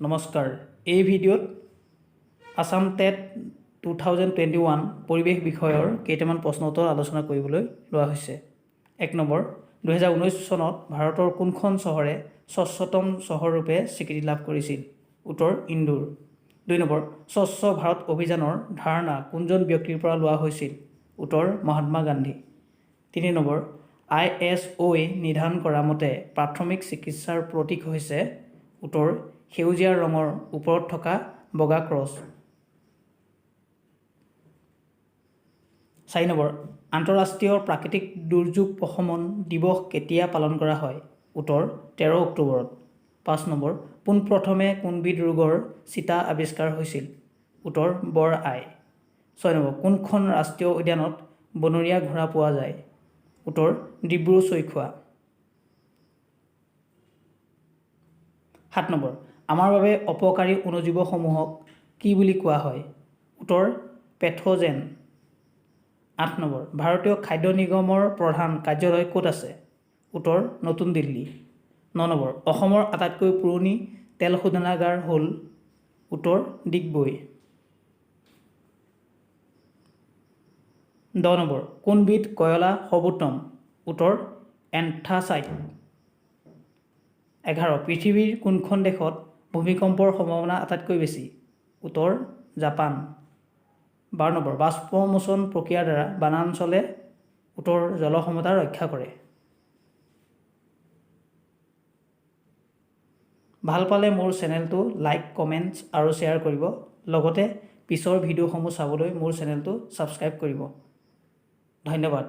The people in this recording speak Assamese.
নমস্কাৰ এই ভিডিঅ'ত আসাম টেট 2021 পৰিৱেশ বিষয়ৰ কেইটামান প্ৰশ্ন উত্তৰ আলোচনা কৰিবলৈ লোৱা হৈছে। 1 নম্বৰ 2019 চনত ভাৰতৰ কোনখন চহৰে স্বচ্ছতম চহৰ ৰূপে স্বীকৃতি লাভ কৰিছিল? উত্তৰ ইন্দোৰ। 2 নম্বৰ স্বচ্ছ ভাৰত অভিযানৰ ধাৰণা কোনজন ব্যক্তিৰ পৰা লোৱা হৈছিল? উত্তৰ মহাত্মা গান্ধী। 3 নম্বৰ ISOয়ে নিৰ্ধাৰণ কৰা মতে প্ৰাথমিক চিকিৎসাৰ প্ৰতীক হৈছে? উত্তৰ সেউজীয়া ৰঙৰ ওপৰত থকা বগা ক্ৰছ। 4 নম্বৰ আন্তঃৰাষ্ট্ৰীয় প্ৰাকৃতিক দুৰ্যোগ প্ৰশমন দিৱস কেতিয়া পালন কৰা হয়? উত্তৰ 13 অক্টোবৰত। 5 নম্বৰ পোনপ্ৰথমে কোনবিধ ৰোগৰ চিটা আৱিষ্কাৰ হৈছিল? উত্তৰ বৰ আই। 6 নম্বৰ কোনখন ৰাষ্ট্ৰীয় উদ্যানত বনৰীয়া ঘোঁৰা পোৱা যায়? উত্তৰ ডিব্ৰু-চৈখোৱা। 7 নম্বৰ আমাৰ বাবে অপকাৰী অণুজীৱসমূহক কি বুলি কোৱা হয়? উত্তৰ পেথোজেন। 8 নম্বৰ ভাৰতীয় খাদ্য নিগমৰ প্ৰধান কাৰ্যালয় ক'ত আছে? উত্তৰ নতুন দিল্লী। 9 নম্বৰ অসমৰ আটাইতকৈ পুৰণি তেল শোধনাগাৰ হ'ল? উত্তৰ ডিগবৈ। 10 নম্বৰ কোনবিধ কয়লা সৰ্বোত্তম? উত্তৰ এন্থাচাইট। 11 পৃথিৱীৰ কোনখন দেশত ভূমিকম্পৰ সম্ভাৱনা আটাইতকৈ বেছি? উত্তৰ জাপান। 12 নম্বৰ বাষ্পমোচন প্ৰক্ৰিয়াৰ দ্বাৰা বনাঞ্চলে উত্তৰ জলসমতা ৰক্ষা কৰে। ভাল পালে মোৰ চেনেলটো লাইক, কমেণ্টছ আৰু শ্বেয়াৰ কৰিব। লগতে পিছৰ ভিডিঅ'সমূহ চাবলৈ মোৰ চেনেলটো ছাবস্ক্ৰাইব কৰিব। ধন্যবাদ।